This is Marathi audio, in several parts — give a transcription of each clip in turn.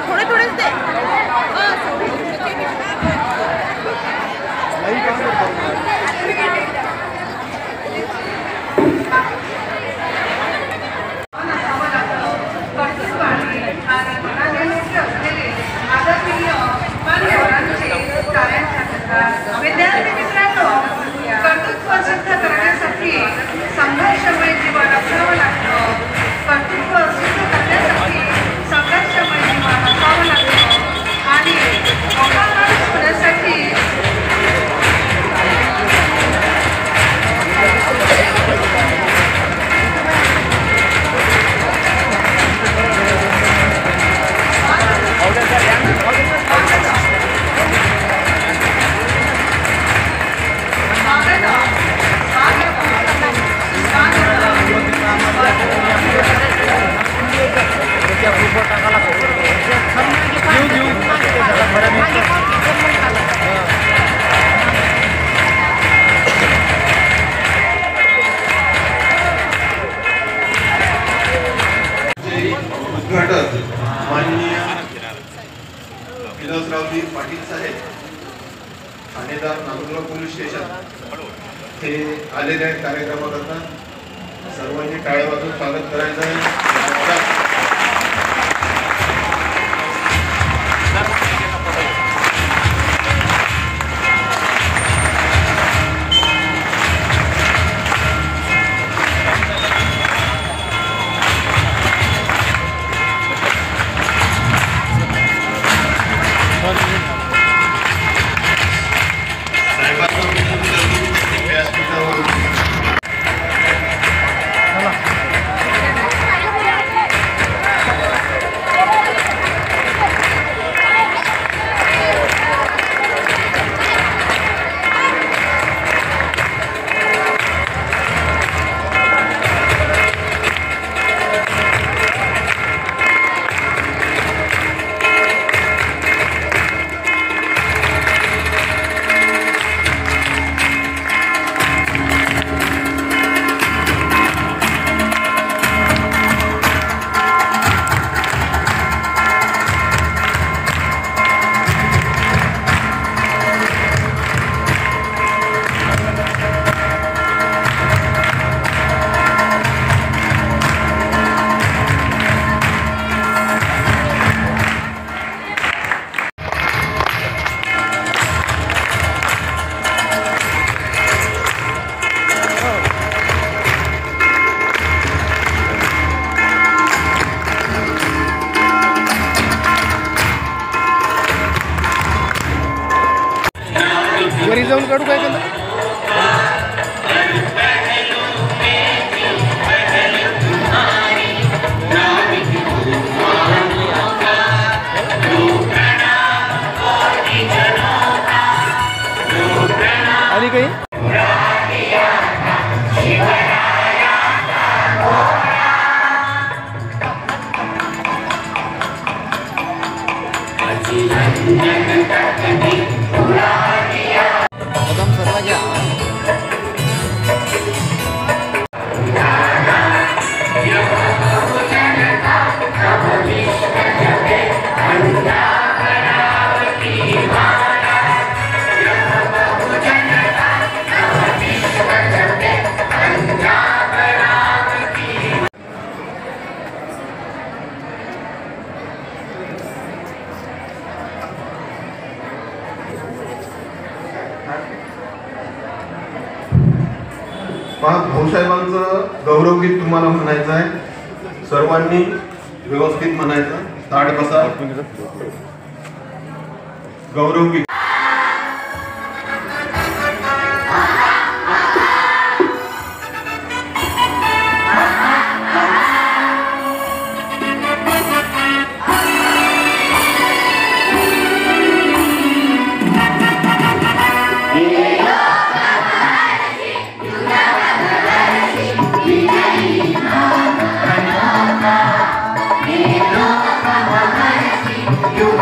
थोड़े थोड़े से विद्यार्थी मित्रांनो, कर्तृत्व सिद्ध करण्यासाठी संघर्षमय जीवन असावं लागतं. कर्तृत्व सिद्ध करण्यासाठी संघर्षमय जीवन असावं लागतं आणि मोठा माणूस होण्यासाठी उद्घाटक माननीय विलासरावजी पाटील साहेब, ठाणेदार नांदुरबाग पोलीस स्टेशन हे आलेले आहेत कार्यक्रमाकरता. सर्वांनी टाळ्या वाजवून स्वागत करायचं आहे. वरी जाऊन काढू काय केलं आणि काही भाऊसाहेबांचं गौरवगीत तुम्हाला म्हणायचं आहे. सर्वांनी व्यवस्थित म्हणायचं. ताट बसा. गौरवगीत. You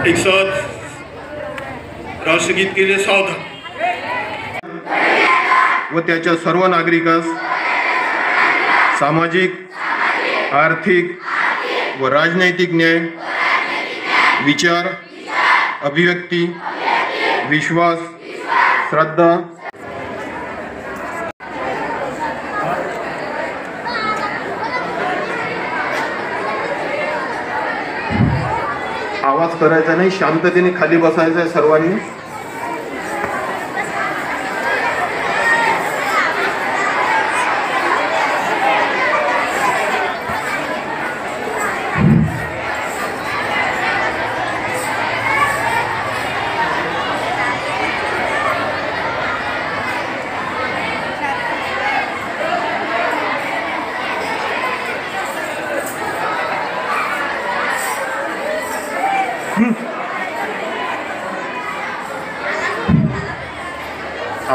एक साथ राष्ट्रगीत केले सावधान व त्याच्या सर्व नागरिकास सामाजिक, आर्थिक व राजनैतिक न्याय, विचार, अभिव्यक्ती, विश्वास, श्रद्धा, आवाज करायचा नाही, शांततेने खाली बसायचं आहे सर्वांनी.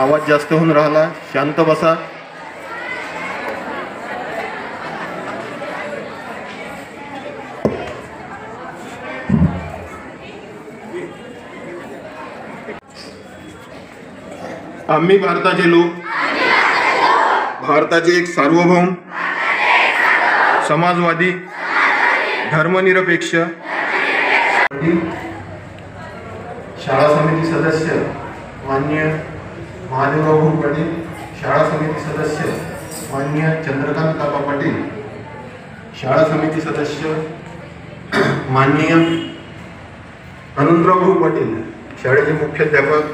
आवाज जास्त होऊन राहिला, शांत बसा. आम्ही भारताचे लोक, भारताचे एक सार्वभौम, समाजवादी, धर्मनिरपेक्ष, शाळा समिती सदस्य माननीय महादेवराव भाऊ पाटील, शाळा समिती सदस्य माननीय चंद्रकांत काका पाटील, शाळा समिती सदस्य माननीय अनंतराव भाऊ पाटील, शाळेचे मुख्याध्यापक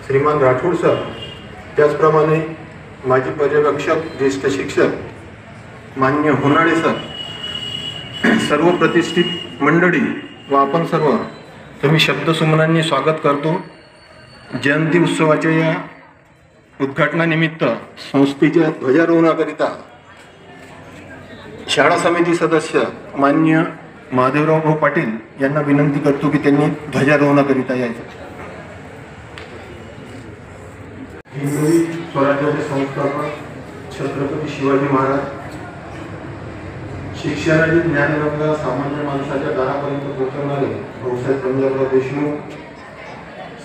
श्रीमान राठोड सर, त्याचप्रमाणे माजी पर्यवेक्षक ज्येष्ठ शिक्षक माननीय होनाळे सर, सर्व प्रतिष्ठित मंडळी व आपण सर्व तुम्ही शब्दसुमनांनी स्वागत करतो. जयंती उत्सवाच्या या उद्घाटनानिमित्त संस्थेच्या ध्वजारोहणाकरिता शाळा समिती सदस्य माननीय महादेवराव भाऊ पाटील यांना विनंती करतो की त्यांनी ध्वजारोहणाकरिता यायचं. हिंदवी स्वराज्याचे संस्थापक छत्रपती शिवाजी महाराज, शिक्षणाची ज्ञानगंगा सामान्य माणसाच्या दारापर्यंत पोहोचवणारे भाऊसाहेब पंजाबराव देशमुख,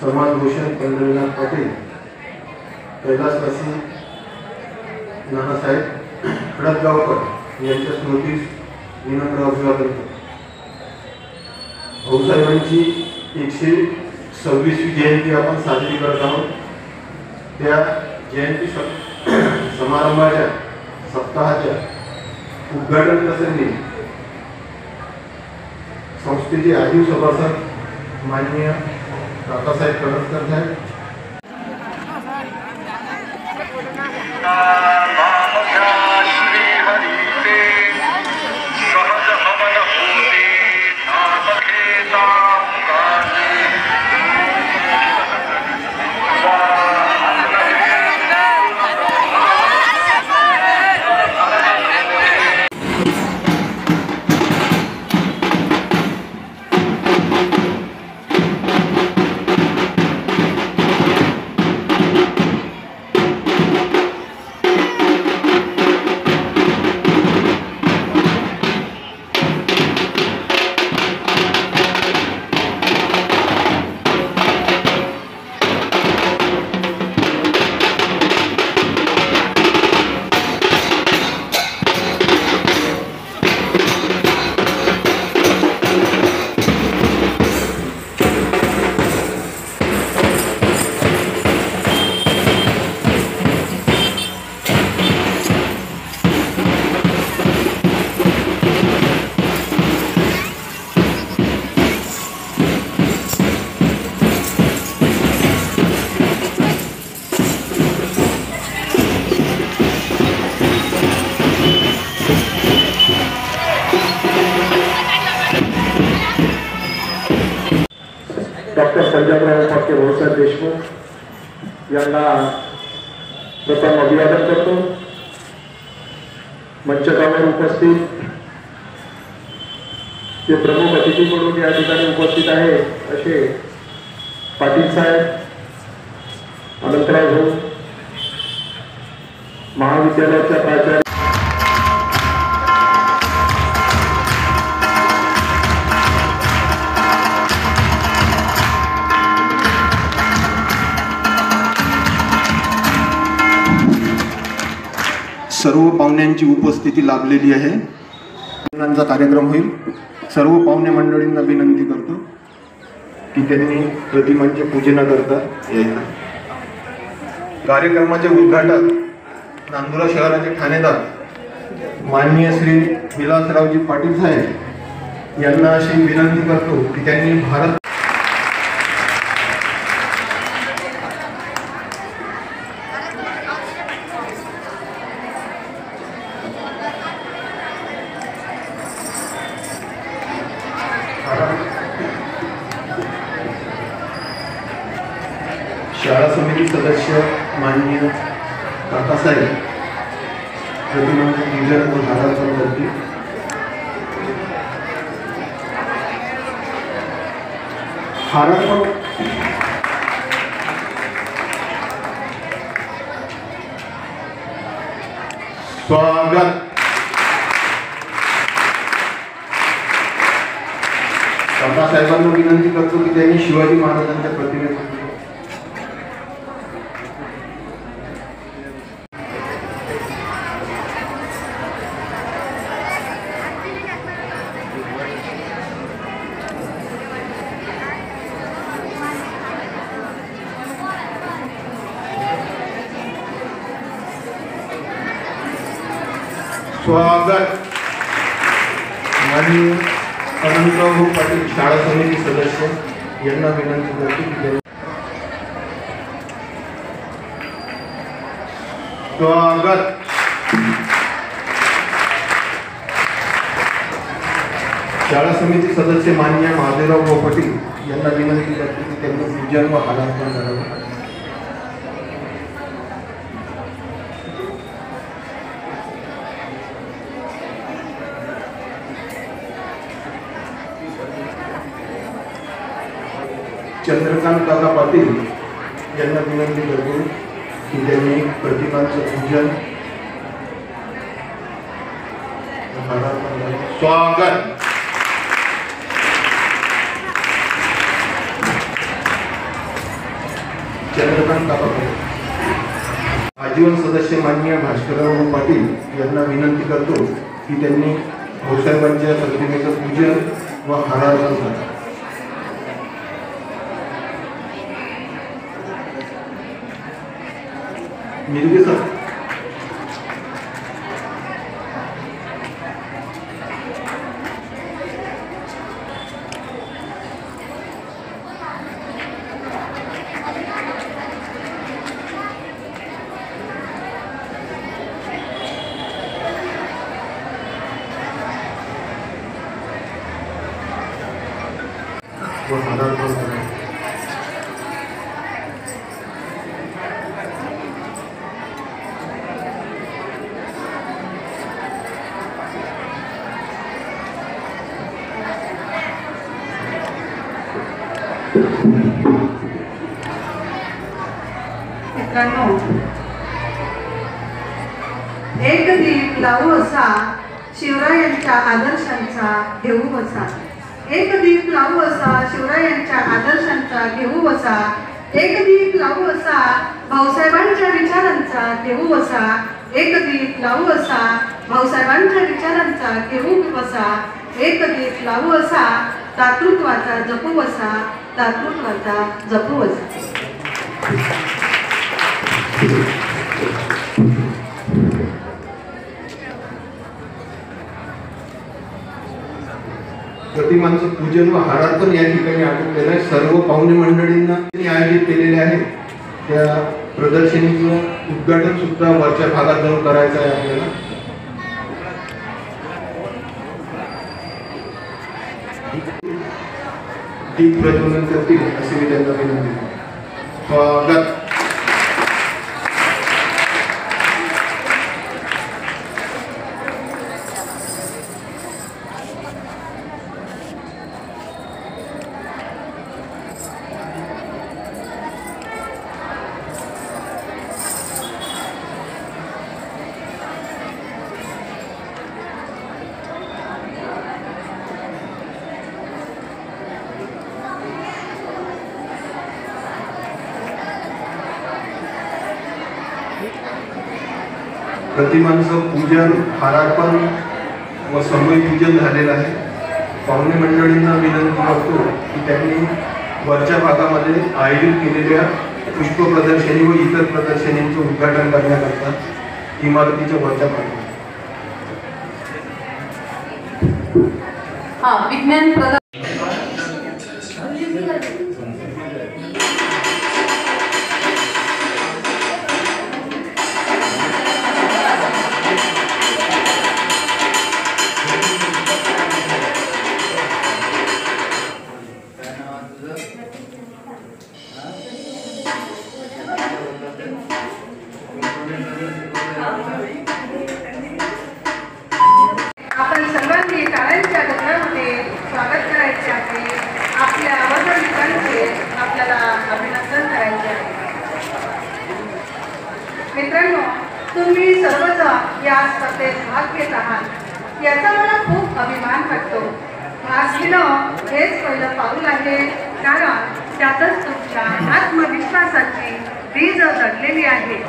समाजभूषण पंढरीनाथ पाटील, कैलासवासी नानासाहेब खडकगावकर यांच्या स्मृतीस विनम्र अभिवादन करतो. भाऊसाहेबांची 126वी जयंती आपण साजरी करत आहोत. त्या जयंती समारंभाच्या सप्ताहाच्या उद्घाटन प्रसंगी संस्थेचे आजीव सभासद माननीय काकासाहेब कडसकर साहेब, डॉक्टर भाऊसाहेब देशमुख यांना प्रथम अभिवादन करतो। मंचकावर उपस्थित जे प्रमुख अतिथी म्हणून या ठिकाणी उपस्थित आहे असे पाटील साहेब, अनंतराव भाऊ, महाविद्यालयाच्या प्राचार्य सर्व पाहुण्यांची उपस्थिती लाभलेली आहे। चा कार्यक्रम होईल। सर्व पाहुणे मंडळींना विनंती करतो की त्यांनी प्रतिमांचे पूजन करता यायचं। कार्यक्रमाचे उद्घाटक नांदुरा शहराचे ठाणेदार माननीय श्री विलासरावजी पाटील साहेब यांना अशी विनंती करतो की त्यांनी भारत शाळा समिती सदस्य माननीय काकासाहेब प्रतिमांचे पूजन व हारार्पण करतील। हारार्पण स्वागत। काकासाहेबांना विनंती करतो की त्यांनी शिवाजी महाराजांच्या प्रतिमेचे स्वागत। माननीय अनंतराव पाटील शाळा समिती सदस्य यांना विनंती करतो की स्वागत। शाळा समिती सदस्य माननीय महादेवराव पाटील यांना विनंती करतो की त्यांनी पूजन व हारार्पण करावं। चंद्रकांत काका पाटील यांना विनंती करतो की त्यांनी प्रतिमांचं पूजन स्वागत। चंद्रकांत काका पाटील आजीवन सदस्य माननीय भास्करराव पाटील यांना विनंती करतो की त्यांनी भाऊसाहेबांच्या प्रतिमेचं पूजन व हारार्पण करावं। मिरगे सर मित्रांनो, एक दीप लावू असा शिवरायांच्या आदर्शांचा घेऊ बसा। एक दीप लावू असा शिवरायांच्या आदर्शांचा घेऊ बसा। एक दीप लावू असा भाऊसाहेबांच्या विचारांचा घेऊ बसा। एक दीप लावू असा भाऊसाहेबांच्या विचारांचा घेऊ बसा। एक दीप लावू असा दातृत्वाचा जपू बसा। दातृत्वाचा जपू बसा। प्रतिमांचं पूजन व हारार्पण या ठिकाणी आटोपलेलं आहे। सर्व पाहुणे मंडळींना आयोजित केलेले आहे त्या प्रदर्शनीचं उद्घाटन सुद्धा वरच्या भागात जाऊन करायचं आहे आपल्याला। दीप प्रज्वलन करतील असे मी त्यांना विनंती करतो। स्वागत. प्रतिमांचं पूजन, हारार्पण व समूहिक पूजन झालेलं आहे. पाहुणे मंडळींना विनंती करतो की त्यांनी वरच्या भागामध्ये आयोजित केलेल्या पुष्प प्रदर्शनी व इतर प्रदर्शनींचं उद्घाटन करण्याकरता इमारतीच्या वरच्या भागात विज्ञान आपण सर्वांनी टाळ्यांच्या गजरामध्ये स्वागत करायचे आहे. आपल्या आवाजांचे आपल्याला अभिनंदन करायचे आहे. मित्रांनो, तुम्ही सर्वजण या स्पर्धेत भाग घेत आहात याचा मला खूप अभिमान वाटतो. भाग घेणं हेच पहिलं पाऊल आहे, कारण त्यातच तुमच्या आत्मविश्वासाची वीज दडलेली आहे.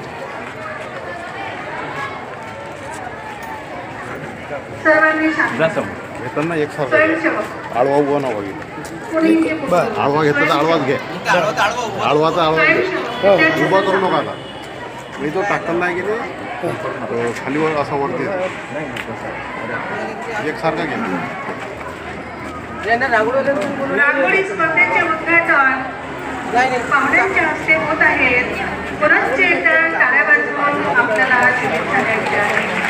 सर्वांनी घेताना एक सारखं स्वयंसेवक आडवा उभा नका घेऊ. आडवा घेतला तर आडवाच घे. आडवाचा आडवा घे. उभा करू नका आता. मी तो टाकताना नाही गेले खालीवर असा वरती एक सारखा घे. रांगोळी स्पर्धेचे उद्घाटन पाहुण्यांच्या हस्ते होत आहेत. पुनश्च एकदा टाळ्या वाजवून आपल्याला शुभेच्छा द्यायच्या आहेत.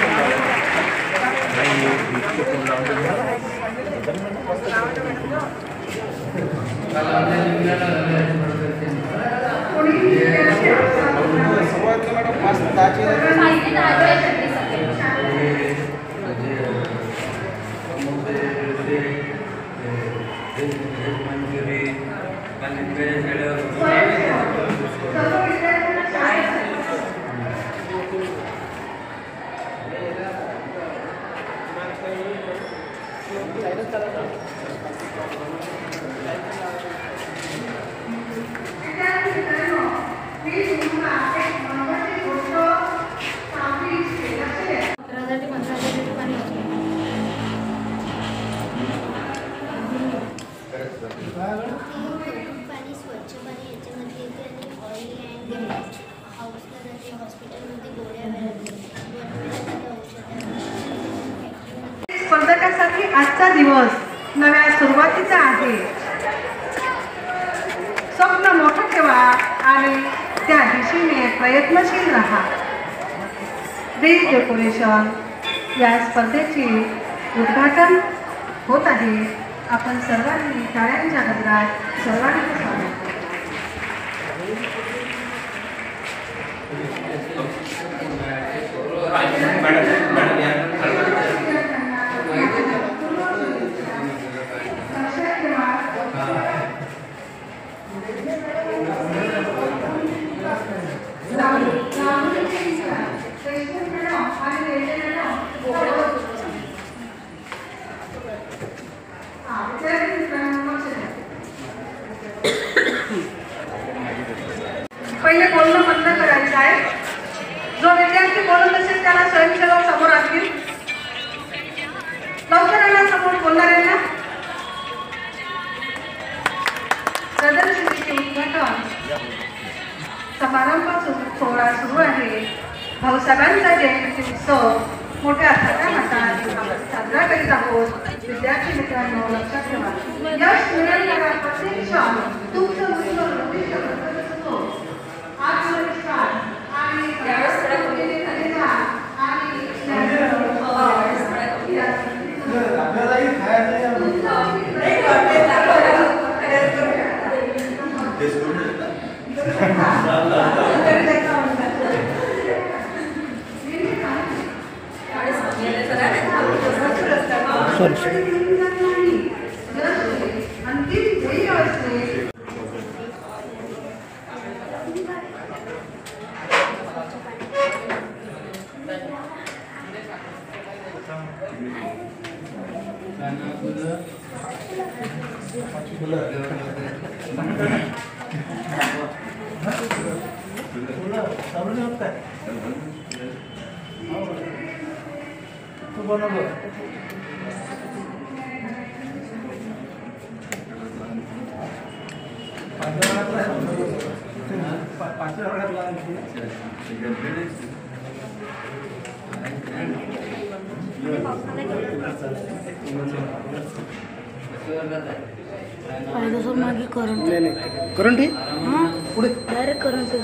पाणी स्वच्छ पाणी याच्यामध्ये येते आणि ऑइल अँड हाऊसला जाते. हॉस्पिटलमध्ये गोळ्या स्पर्धकासाठी आजचा दिवस नव्या सुरुवातीचा आहे. स्वप्न मोठं ठेवा आणि त्या दिशेने प्रयत्नशील राहा. ब्रिज डेकोरेशन या स्पर्धेचे उद्घाटन होत आहे. आपण सर्वांनी टाळ्यांच्या गजरात सर्वांचे स्वागत. पहिले बोलणं बंद करायचं आहे. जो विद्यार्थी बोलत असेल त्याला स्वयंसेवक समोर आणतील. लवकर समोर बोलणाऱ्यांना. प्रदर्शनीचे उद्घाटन समारंभ सोहळा सुरू आहे. भाऊसाहेबांचा जयंती उत्सव मोठ्या थाटामाटात साजरा करीत आहोत. विद्यार्थी मित्रांनो, लक्षात ठेवा, यश मिळवणारा प्रत्येक क्षण तुमचं उज्ज्वल भविष्य घडवत असतो. आत्मविश्वास आणि आणि पुढे घेऊन जात नाही. यश हे अंतिम ध्येय असते. फायदा मागे करंट नाही करंट आहे हां पुढे डायरेक्ट करंट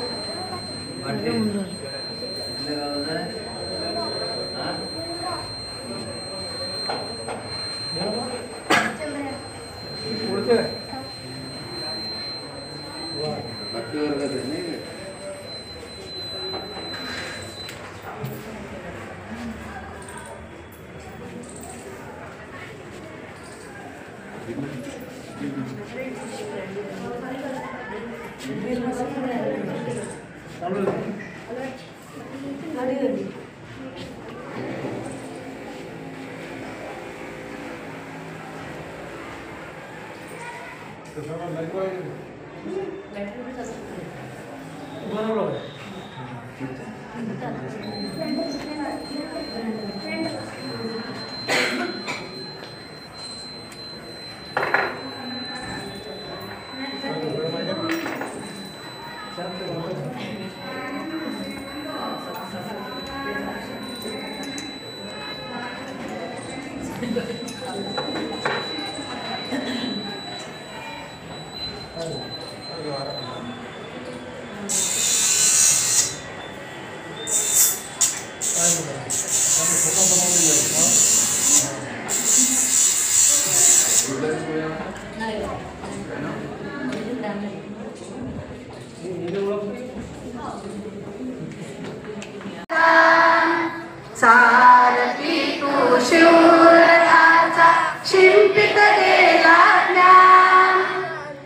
सारथी तू शिवरायाचा शिंपित गेला ज्ञान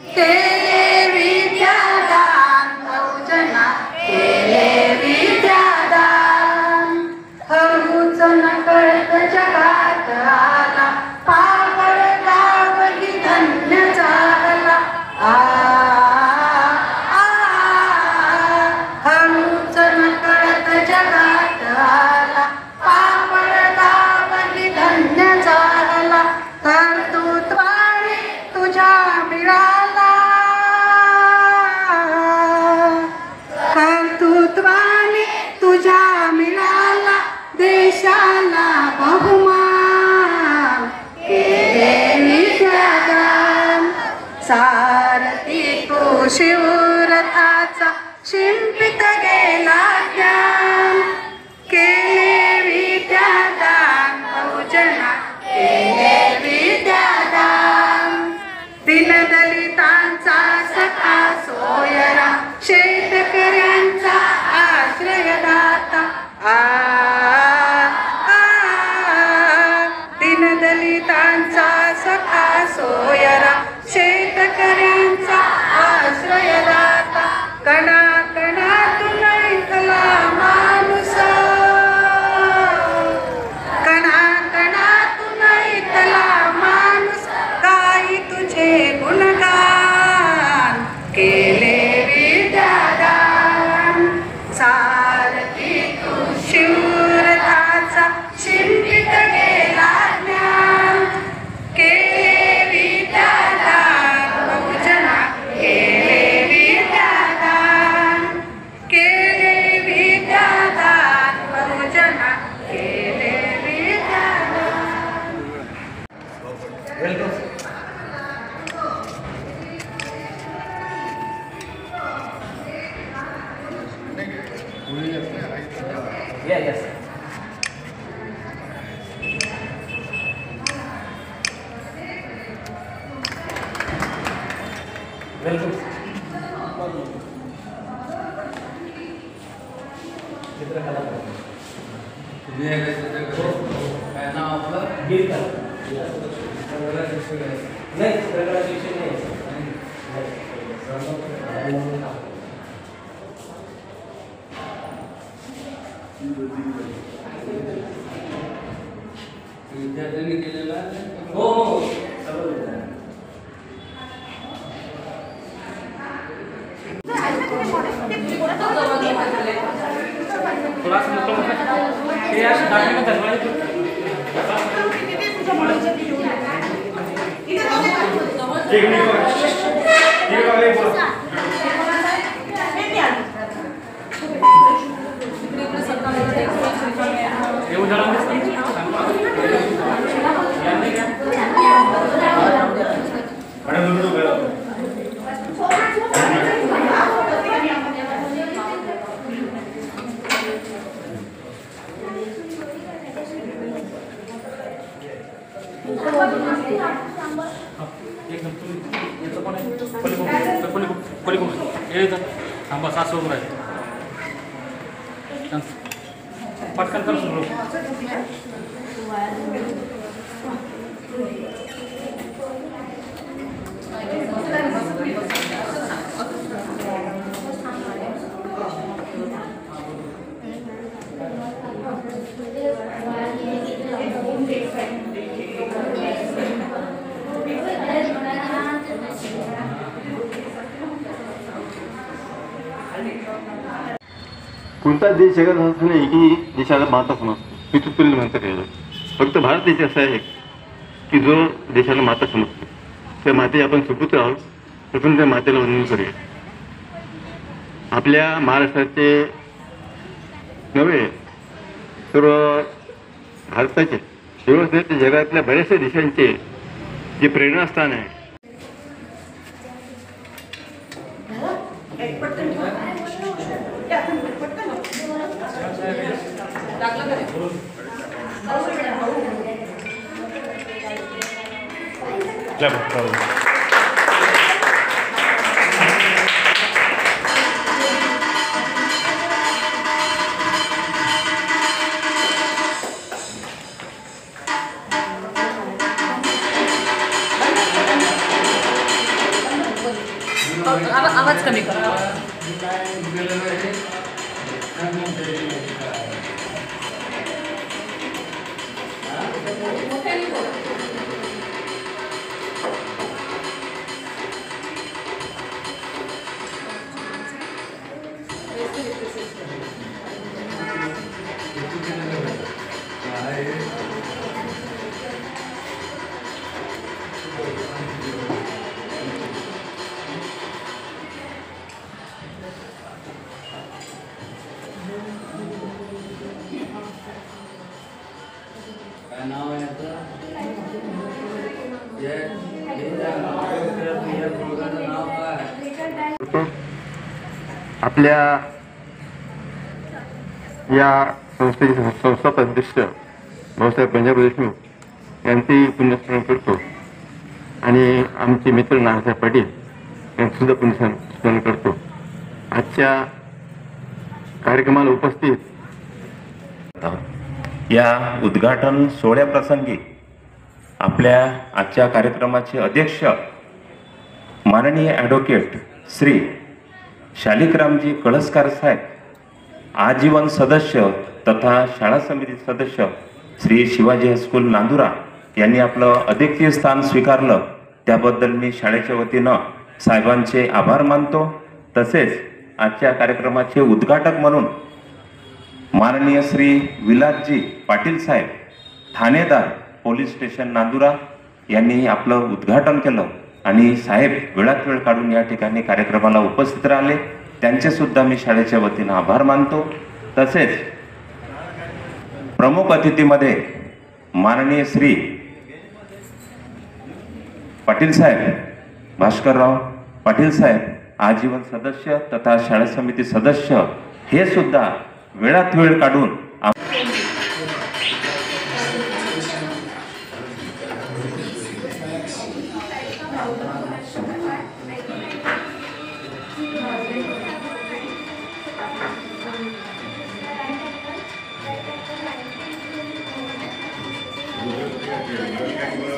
केले विद्यादान बहुजना केले विद्यादान हळूच नकळत जगात आला पावळ गावही धन्य झाला हळूच नकळत जगात आला पापड गावही धन्य झाला कर्तृत्वाने तुझ्या मिळाला कर्तृत्वाने तुझ्या मिळाला देशाला बहुमान केले विद्यादान सारथी तू शिवरथाचा शिंपित गेला ज्ञान केले विद्यादान बहुजना केले विद्यादान दीनदलितांचा सखा सोयरा शेतकऱ्यांचा आश्रयदाता दीनदलितांचा सखा सोयरा शेतकऱ्यांचा आश्रयदाता कणा कणातून ऐकला माणूस कणा कणातून ऐकला माणूस काही तुझे गुणगान केले विद्यादान सारथी तू शिवरथाचा शिंपित गेला ज्ञान केले विद्यादान बहुजना केले विद्यादान केले विद्यादान बहुजना केले विद्यादान काय नाव आपलं पटकन कर सुरू कोणता देश जगात असं नाही की देशाला माता समजतो मी तुला म्हणता काय फक्त भारत देश असा आहे की जो देशाला माता समजतो त्या माते आपण सुपुत्र आहोत तसं त्या मातेला वंदन करूया. आपल्या महाराष्ट्राचे नव्हे सर्व भारताचे एवढंच नाही तर जगातल्या बऱ्याचशा देशांचे जे प्रेरणास्थान आहे. आवाज कमी कर. आपल्या या संस्थेचे संस्थापक अध्यक्ष भाऊसाहेब पंजाब देशमुख यांचे पुण्यस्मरण करतो आणि आमचे मित्र नानासाहेब पाटील यांचं सुद्धा पुण्यस्मरण करतो. आजच्या कार्यक्रमाला उपस्थित या उद्घाटन सोहळ्याप्रसंगी आपल्या आजच्या कार्यक्रमाचे अध्यक्ष माननीय ॲडव्होकेट श्री शालिकरामजी कळसकर साहेब, आजीवन सदस्य तथा शाळा समिती सदस्य श्री शिवाजी हायस्कूल नांदुरा यांनी आपलं अध्यक्षीय स्थान स्वीकारलं. त्याबद्दल मी शाळेच्या वतीनं साहेबांचे आभार मानतो. तसेच आजच्या कार्यक्रमाचे उद्घाटक म्हणून माननीय श्री विलासजी पाटील साहेब, ठाणेदार पोलीस स्टेशन नांदुरा यांनी आपलं उद्घाटन केलं आणि साहेब वेळात वेळ काढून या ठिकाणी कार्यक्रमाला उपस्थित राहिले. त्यांचे सुद्धा मी शाळेच्या वतीनं आभार मानतो. तसेच प्रमुख अतिथीमध्ये माननीय श्री पाटील साहेब, भास्करराव पाटील साहेब, आजीवन सदस्य तथा शाळा समिती सदस्य, हे सुद्धा वेळात वेळ काढून Gracias.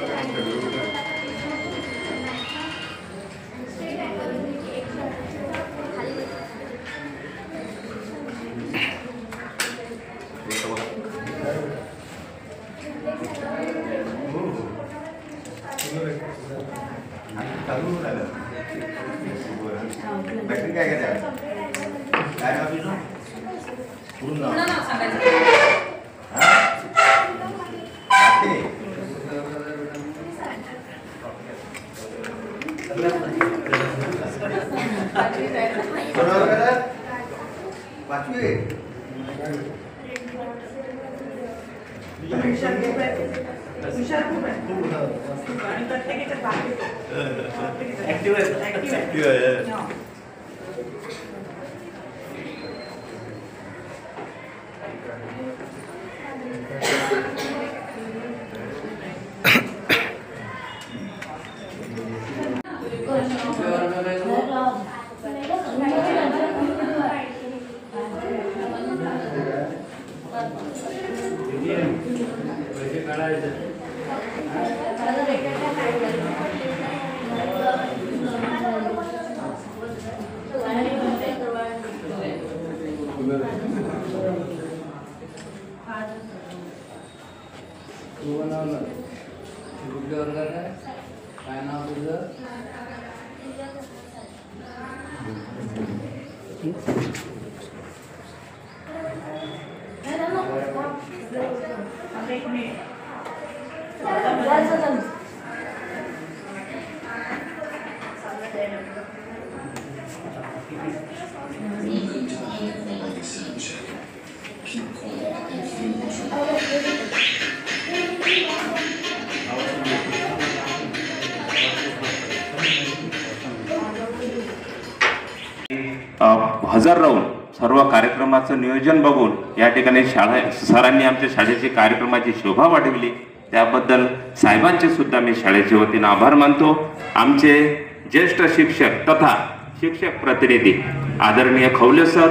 पूर्ण नाव सांगायचं. काय नाव तुझं? हजर राहून सर्व कार्यक्रमाचं नियोजन बघून या ठिकाणी सरांनी आमच्या शाळेची कार्यक्रमाची शोभा वाढवली, त्याबद्दल साहेबांचे सुद्धा मी शाळेच्या वतीने आभार मानतो. आमचे ज्येष्ठ शिक्षक तथा शिक्षक प्रतिनिधी आदरणीय खवले सर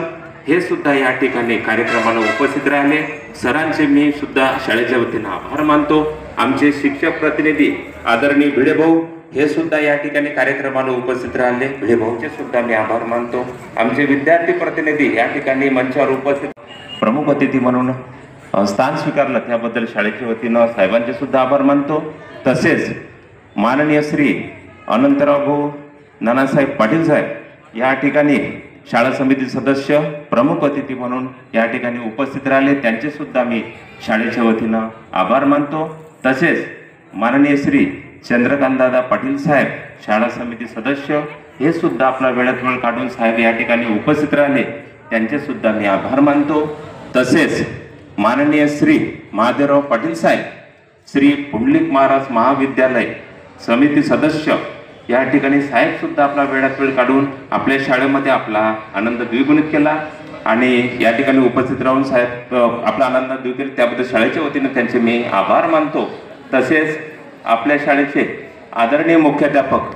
हे सुद्धा या ठिकाणी कार्यक्रमाला उपस्थित राहिले. सरांचे मी सुद्धा शाळेच्या वतीने आभार मानतो. आमचे शिक्षक प्रतिनिधी आदरणीय भिडे भाऊ हे सुद्धा या ठिकाणी कार्यक्रमाला उपस्थित राहिले. भिडे भाऊचे सुद्धा मी आभार मानतो. आमचे विद्यार्थी प्रतिनिधी या ठिकाणी मंचावर उपस्थित प्रमुख अतिथी म्हणून स्थान स्वीकारलं, त्याबद्दल शाळेच्या वतीनं साहेबांचे सुद्धा आभार मानतो. तसेच माननीय श्री अनंतराव भाऊ नानासाहेब पाटील साहेब या ठिकाणी शाळा समिती सदस्य प्रमुख अतिथी म्हणून या ठिकाणी उपस्थित राहिले, त्यांचे सुद्धा मी शाळेच्या वतीनं आभार मानतो. तसेच माननीय श्री चंद्रकांतदादा पाटील साहेब शाळा समिती सदस्य हे सुद्धा आपला वेळात वेळ काढून साहेब या ठिकाणी उपस्थित राहिले, त्यांचे सुद्धा मी आभार मानतो. तसेच माननीय श्री महादेवराव पाटील साहेब श्री पुंडलिक महाराज महाविद्यालय समिती सदस्य या ठिकाणी साहेब सुद्धा आपला वेळात वेळ काढून आपल्या शाळेमध्ये आपला आनंद द्विगुणित केला आणि या ठिकाणी उपस्थित राहून साहेब आपला आनंद द्विगुणित त्याबद्दल शाळेच्या वतीनं त्यांचे मी आभार मानतो. तसेच आपल्या शाळेचे आदरणीय मुख्याध्यापक